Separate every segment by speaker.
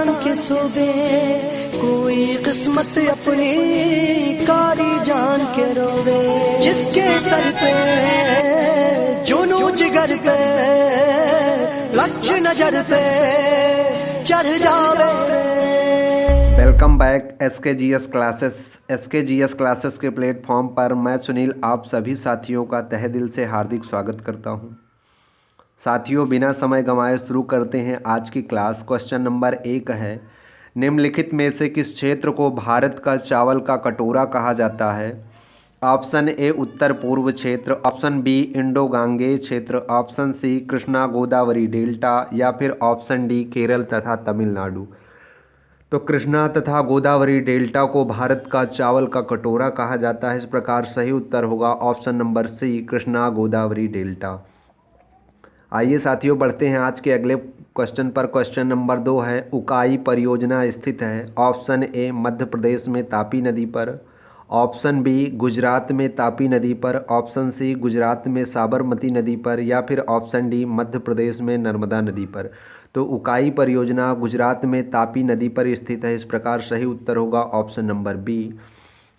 Speaker 1: जान के सोवे, कोई किस्मत अपनी कारी जान के रोवे। जिसके सर पे जुनू जिगर पे लक्ष्य नजर पे चढ़ जावे।
Speaker 2: Welcome back SKGS classes. SKGS classes के प्लेटफॉर्म पर मैं सुनील आप सभी साथियों का तहे दिल से हार्दिक स्वागत करता हूं। साथियों, बिना समय गंवाए शुरू करते हैं आज की क्लास। क्वेश्चन नंबर 1 है, निम्नलिखित में से किस क्षेत्र को भारत का चावल का कटोरा कहा जाता है? ऑप्शन ए उत्तर पूर्व क्षेत्र, ऑप्शन बी इंडो गांगेय क्षेत्र, option C Krishna Godavari delta या फिर ऑप्शन डी केरल तथा तमिलनाडु। तो कृष्णा तथा गोदावरी डेल्टा को भारत का चावल का कटोरा कहा जाता है। इस प्रकार सही उत्तर होगा option number C Krishna Godavari delta. आइए साथियों बढ़ते हैं आज के अगले क्वेश्चन पर। क्वेश्चन नंबर 2 है, उकाई परियोजना स्थित है? ऑप्शन ए मध्य प्रदेश में तापी नदी पर, ऑप्शन बी गुजरात में तापी नदी पर, ऑप्शन सी गुजरात में साबरमती नदी पर या फिर ऑप्शन डी मध्य प्रदेश में नर्मदा नदी पर। तो उकाई परियोजना गुजरात में तापी नदी पर स्थित है। इस प्रकार सही उत्तर होगा ऑप्शन नंबर बी।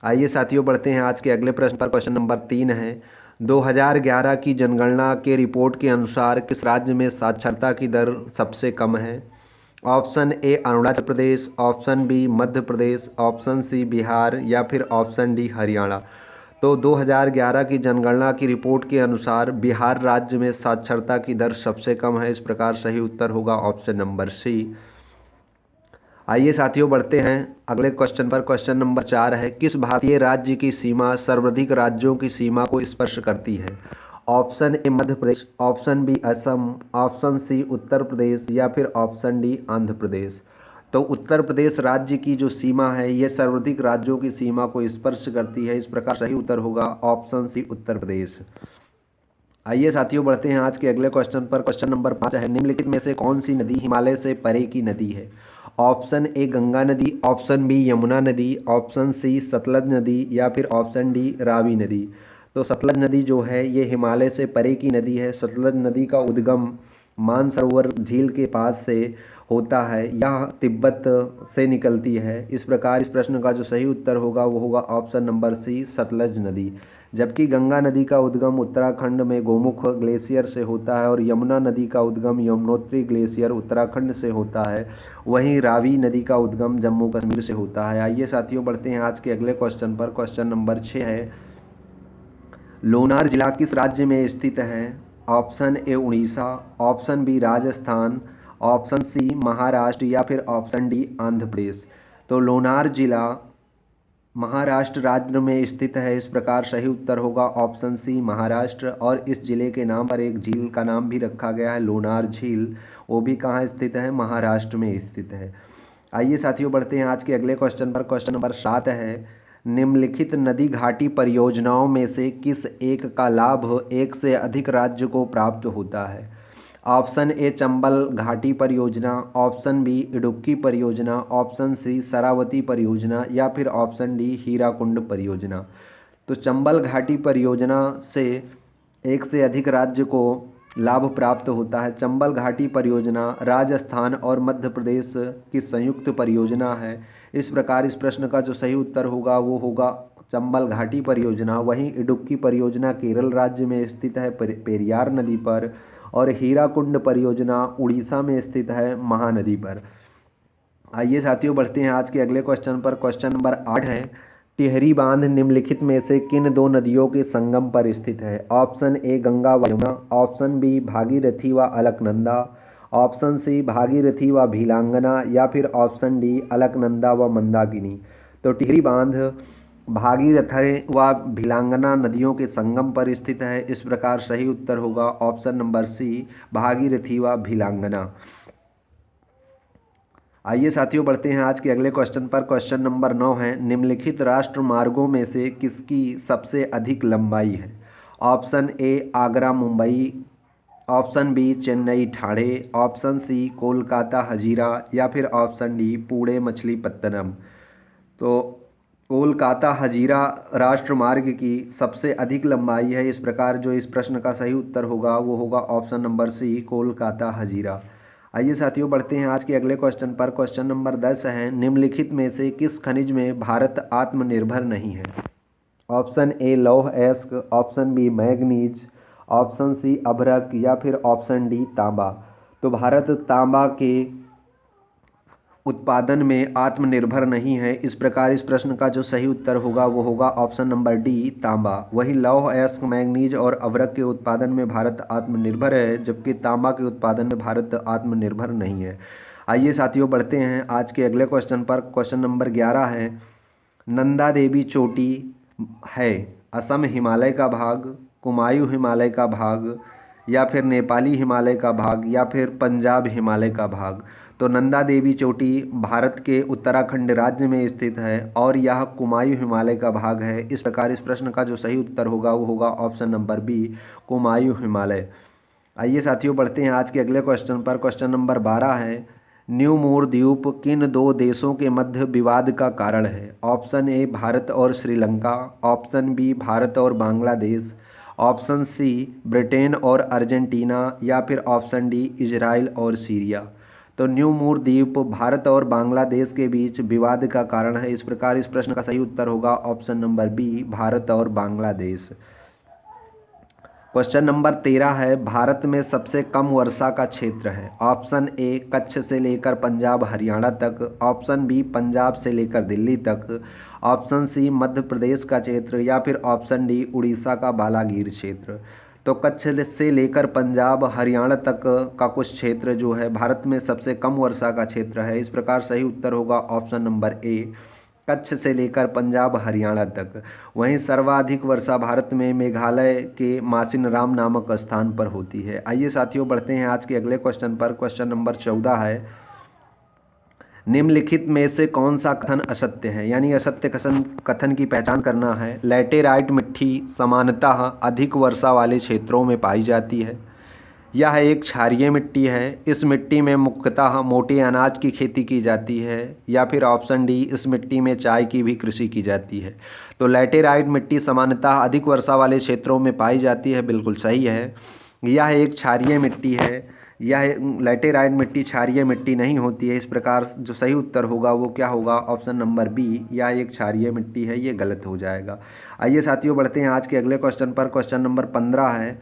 Speaker 2: आइए साथियों बढ़ते हैं आज के अगले प्रश्न पर। क्वेश्चन नंबर 3 है, 2011 की जनगणना के रिपोर्ट के अनुसार किस राज्य में साक्षरता की दर सबसे कम है? Option A Arunachal Pradesh, option B Madhya Pradesh, option C Bihar या फिर ऑप्शन डी हरियाणा। तो 2011 की जनगणना की रिपोर्ट के अनुसार बिहार राज्य में साक्षरता की दर सबसे कम है। इस प्रकार सही उत्तर होगा ऑप्शन नंबर सी। आइए साथियों बढ़ते हैं अगले क्वेश्चन पर। क्वेश्चन नंबर 4 है, किस भारतीय राज्य की सीमा सर्वाधिक राज्यों की सीमा को स्पर्श करती है? Option A Madhya Pradesh, option B Assam, option C Uttar Pradesh या फिर ऑप्शन डी आंध्र प्रदेश। तो उत्तर प्रदेश राज्य की जो सीमा है ये सर्वाधिक राज्यों की सीमा को स्पर्श करती है। इस प्रकार सही उत्तर होगा ऑप्शन सी उत्तर प्रदेश। आइए साथियों बढ़ते हैं आज के अगले क्वेश्चन पर। क्वेश्चन नंबर 5 है, निम्नलिखित में से कौन सी नदी हिमालय से परे की नदी है? ऑप्शन ए गंगा नदी, ऑप्शन बी यमुना नदी, ऑप्शन सी सतलज नदी या फिर ऑप्शन डी रावी नदी। तो सतलज नदी जो है ये हिमालय से परे की नदी है। सतलज नदी का उद्गम मानसरोवर झील के पास से होता है, यह तिब्बत से निकलती है। इस प्रकार इस प्रश्न का जो सही उत्तर होगा वो होगा ऑप्शन नंबर सी सतलज नदी। जबकि गंगा नदी का उद्गम उत्तराखंड में गोमुख ग्लेशियर से होता है और यमुना नदी का उद्गम यमुनोत्री ग्लेशियर उत्तराखंड से होता है। वहीं रावी नदी का उद्गम जम्मू कश्मीर से होता है। आइए साथियों बढ़ते हैं आज के अगले क्वेश्चन पर। क्वेश्चन नंबर 6 है, लोनार जिला किस राज्य में स्थित है? Option A Orissa, option B Rajasthan, option C Maharashtra या फिर ऑप्शन डी आंध्र प्रदेश। तो लोनार जिला महाराष्ट्र राज्य में स्थित है। इस प्रकार सही उत्तर होगा ऑप्शन सी महाराष्ट्र। और इस जिले के नाम पर एक झील का नाम भी रखा गया है लोनार झील, वो भी कहाँ स्थित है? महाराष्ट्र में स्थित है। आइए साथियों बढ़ते हैं आज के अगले क्वेश्चन पर। क्वेश्चन नंबर 7 है, निम्नलिखित नदी घाटी परियोजनाओं में से किस एक का लाभ एक से अधिक राज्य को प्राप्त होता है? ऑप्शन ए चंबल घाटी परियोजना, ऑप्शन बी इडुक्की परियोजना, ऑप्शन सी शरावती परियोजना या फिर ऑप्शन डी हीराकुंड परियोजना। तो चंबल घाटी परियोजना से एक से अधिक राज्य को लाभ प्राप्त होता है। चंबल घाटी परियोजना राजस्थान और मध्य प्रदेश की संयुक्त परियोजना है। इस प्रकार इस प्रश्न का जो सही उत्तर होगा वो होगा चंबल घाटी परियोजना। वहीं इडुक्की परियोजना केरल राज्य में स्थित है पेरियार नदी पर, और हीराकुंड परियोजना उड़ीसा में स्थित है महानदी पर। आइए साथियों बढ़ते हैं आज के अगले क्वेश्चन पर। क्वेश्चन नंबर 8 है, टिहरी बांध निम्नलिखित में से किन दो नदियों के संगम पर स्थित है? ऑप्शन ए गंगा व यमुना, ऑप्शन बी भागीरथी व अलकनंदा, ऑप्शन सी भागीरथी व भीलांगना या फिर ऑप्शन डी अलकनंदा व मंदाकिनी। तो टिहरी बांध भागीरथी व भीलांगना नदियों के संगम पर स्थित है। इस प्रकार सही उत्तर होगा ऑप्शन नंबर सी भागीरथी व भीलांगना। आइए साथियों बढ़ते हैं आज के अगले क्वेश्चन पर। क्वेश्चन नंबर 9 है, निम्नलिखित राष्ट्र मार्गों में से किसकी सबसे अधिक लंबाई है? Option A Agra Mumbai, option B Chennai Thane, option C Kolkata Hazira या फिर ऑप्शन डी पुणे मछलीपत्तनम। तो कोलकाता हजीरा राष्ट्र मार्ग की सबसे अधिक लंबाई है। इस प्रकार जो इस प्रश्न का सही उत्तर होगा वो होगा option number C Kolkata Hazira. आइए साथियों बढ़ते हैं आज के अगले क्वेश्चन पर। क्वेश्चन नंबर 10 है, निम्नलिखित में से किस खनिज में भारत आत्मनिर्भर नहीं है? ऑप्शन ए लौह अयस्क, option B manganese, option C अभ्रक या फिर ऑप्शन डी तांबा। तो भारत तांबा के उत्पादन में आत्मनिर्भर नहीं है। इस प्रकार इस प्रश्न का जो सही उत्तर होगा वो होगा ऑप्शन नंबर डी तांबा। वही लौह अयस्क, मैंगनीज और अभ्रक के उत्पादन में भारत आत्मनिर्भर है, जबकि तांबा के उत्पादन में भारत आत्मनिर्भर नहीं है। आइए साथियों बढ़ते हैं आज के अगले क्वेश्चन पर। क्वेश्चन नंबर 11 है, नंदा देवी चोटी है असम हिमालय का भाग, कुमायूं हिमालय का भाग या फिर नेपाली हिमालय का भाग या फिर पंजाब हिमालय का भाग। तो नंदा देवी चोटी भारत के उत्तराखंड राज्य में स्थित है और यह कुमायूं हिमालय का भाग है। इस प्रकार इस प्रश्न का जो सही उत्तर होगा वो होगा option number B Kumaon Himalaya. आइए साथियों बढ़ते हैं आज के अगले क्वेश्चन पर। क्वेश्चन नंबर 12 है, न्यू मूर द्वीप किन दो देशों के मध्य विवाद का कारण है? ऑप्शन ए भारत और श्रीलंका, ऑप्शन बी भारत और बांग्लादेश, ऑप्शन सी ब्रिटेन और अर्जेंटीना या फिर ऑप्शन डी इजराइल और सीरिया। तो न्यू मूर द्वीप भारत और बांग्लादेश के बीच विवाद का कारण है। इस प्रकार इस प्रश्न का सही उत्तर होगा ऑप्शन नंबर बी भारत और बांग्लादेश। क्वेश्चन नंबर 13 है, भारत में सबसे कम वर्षा का क्षेत्र है? ऑप्शन ए कच्छ से लेकर पंजाब हरियाणा तक, ऑप्शन बी पंजाब से लेकर दिल्ली तक, ऑप्शन सी मध्य प्रदेश का क्षेत्र या फिर ऑप्शन डी उड़ीसा का बालागीर क्षेत्र। तो कच्छ से लेकर पंजाब हरियाणा तक का कुछ क्षेत्र जो है भारत में सबसे कम वर्षा का क्षेत्र है। इस प्रकार सही उत्तर होगा ऑप्शन नंबर ए कच्छ से लेकर पंजाब हरियाणा तक। वहीं सर्वाधिक वर्षा भारत में मेघालय के मासिनराम नामक स्थान पर होती है। आइए साथियों बढ़ते हैं आज के अगले क्वेश्चन पर। क्वेश्चन नंबर 14 है, निम्नलिखित में से कौन सा कथन असत्य है? यानी असत्य कथन की पहचान करना है। लैटेराइट मिट्टी सामान्यतः अधिक वर्षा वाले क्षेत्रों में पाई जाती है। यह एक क्षारीय मिट्टी है। इस मिट्टी में मुख्यतः मोटे अनाज की खेती की जाती है। या फिर ऑप्शन डी इस मिट्टी में चाय की भी कृषि की जाती है। तो लैटेराइट मिट्टी सामान्यतः अधिक वर्षा वाले क्षेत्रों में पाई जाती है, बिल्कुल सही है। यह एक क्षारीय मिट्टी है। यह लैटेराइट मिट्टी क्षारीय मिट्टी नहीं होती है। इस प्रकार जो सही उत्तर होगा वो क्या होगा? ऑप्शन नंबर बी यह एक क्षारीय मिट्टी है, ये गलत हो जाएगा। आइए साथियों बढ़ते हैं आज के अगले क्वेश्चन पर। क्वेश्चन नंबर 15 है,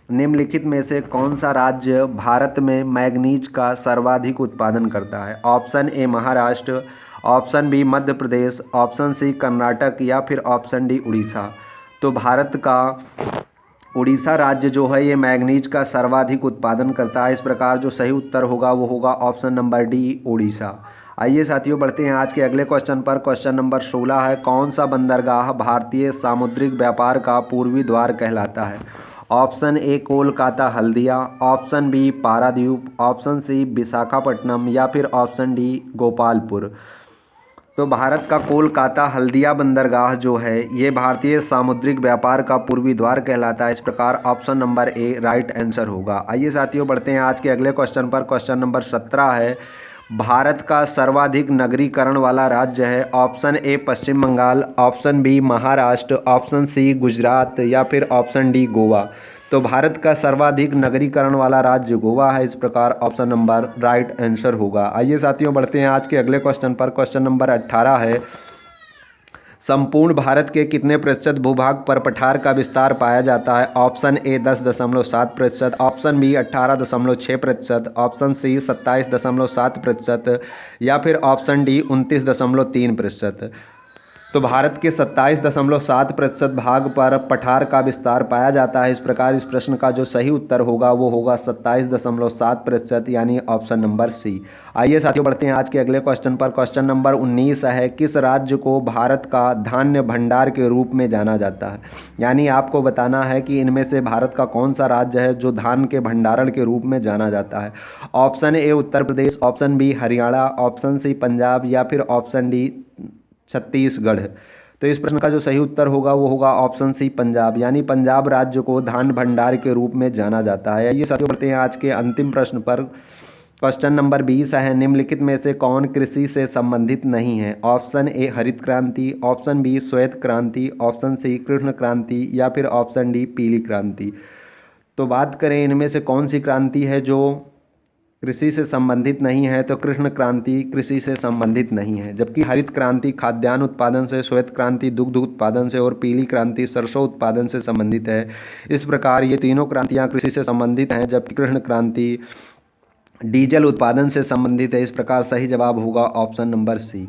Speaker 2: निम्नलिखित में से कौन सा राज्य भारत में मैग्नीज का सर्वाधिक उत्पादन करता है? Option A Maharashtra, option B Madhya Pradesh, option C Karnataka या फिर ऑप्शन डी उड़ीसा। तो भारत का उड़ीसा राज्य जो है ये मैग्नीज का सर्वाधिक उत्पादन करता है। इस प्रकार जो सही उत्तर होगा वो होगा ऑप्शन नंबर डी उड़ीसा। आइए साथियों बढ़ते हैं आज के अगले क्वेश्चन पर। क्वेश्चन नंबर 16 है, कौन सा बंदरगाह भारतीय सामुद्रिक व्यापार का पूर्वी द्वार कहलाता है? Option A Kolkata Haldia, option B Paradip, option C Visakhapatnam या फिर ऑप्शन डी गोपालपुर। तो भारत का कोलकाता हल्दिया बंदरगाह जो है ये भारतीय सामुद्रिक व्यापार का पूर्वी द्वार कहलाता है। इस प्रकार option number A right answer होगा। आइए साथियों बढ़ते हैं आज के अगले क्वेश्चन पर। क्वेश्चन नंबर 17 है, भारत का सर्वाधिक नगरीकरण वाला राज्य है? Option A Paschim Bengal, option B Maharashtra, option C Gujarat या फिर ऑप्शन डी गोवा। तो भारत का सर्वाधिक नगरीकरण वाला राज्य गोवा है। इस प्रकार ऑप्शन नंबर राइट आंसर होगा। आइए साथियों बढ़ते हैं आज के अगले क्वेश्चन पर। क्वेश्चन नंबर 18 है, संपूर्ण भारत के कितने प्रतिशत भूभाग पर पठार का विस्तार पाया जाता है? Option A 10.7%, option B 18.6%, option C 27.7% या फिर ऑप्शन डी 29.3%। तो भारत के 27.7% भाग पर पठार का विस्तार पाया जाता है। इस प्रकार इस प्रश्न का जो सही उत्तर होगा वो होगा 27.7% यानी ऑप्शन नंबर सी। आइए साथियों बढ़ते हैं आज के अगले क्वेश्चन पर। क्वेश्चन नंबर 19 है, किस राज्य को भारत का धान्य भंडार के रूप में जाना जाता है? यानी आपको बताना है कि इनमें से भारत का कौन सा राज्य है जो धान के भंडारण के रूप में जाना जाता है। Option A Uttar Pradesh, option B Haryana, option C Punjab या फिर ऑप्शन डी छत्तीसगढ़। तो इस प्रश्न का जो सही उत्तर होगा वो होगा ऑप्शन सी पंजाब, यानी पंजाब राज्य को धान भंडार के रूप में जाना जाता है। ये साथियों बढ़ते हैं आज के अंतिम प्रश्न पर। क्वेश्चन नंबर 20 है, निम्नलिखित में से कौन कृषि से संबंधित नहीं है? ऑप्शन ए हरित क्रांति, ऑप्शन बी श्वेत क्रांति, ऑप्शन सी कृष्ण क्रांति या फिर ऑप्शन डी पीली क्रांति। तो बात करें इनमें से कौन सी क्रांति है जो कृषि से संबंधित नहीं है, तो कृष्ण क्रांति कृषि से संबंधित नहीं है। जबकि हरित क्रांति खाद्यान्न उत्पादन से, श्वेत क्रांति दुग्ध उत्पादन से और पीली क्रांति सरसों उत्पादन से संबंधित है। इस प्रकार ये तीनों क्रांतियाँ कृषि से संबंधित हैं, जबकि कृष्ण क्रांति डीजल उत्पादन से संबंधित है। इस प्रकार सही जवाब होगा ऑप्शन नंबर सी।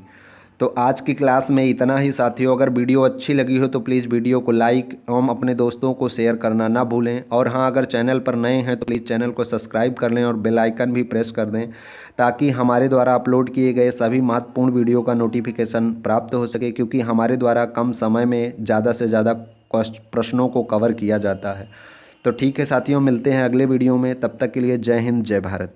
Speaker 2: तो आज की क्लास में इतना ही साथियों। अगर वीडियो अच्छी लगी हो तो प्लीज़ वीडियो को लाइक एवं अपने दोस्तों को शेयर करना ना भूलें। और हाँ, अगर चैनल पर नए हैं तो प्लीज़ चैनल को सब्सक्राइब कर लें और बेल आइकन भी प्रेस कर दें, ताकि हमारे द्वारा अपलोड किए गए सभी महत्वपूर्ण वीडियो का नोटिफिकेशन प्राप्त हो सके, क्योंकि हमारे द्वारा कम समय में ज़्यादा से ज़्यादा प्रश्नों को कवर किया जाता है। तो ठीक है साथियों, मिलते हैं अगले वीडियो में। तब तक के लिए जय हिंद, जय भारत।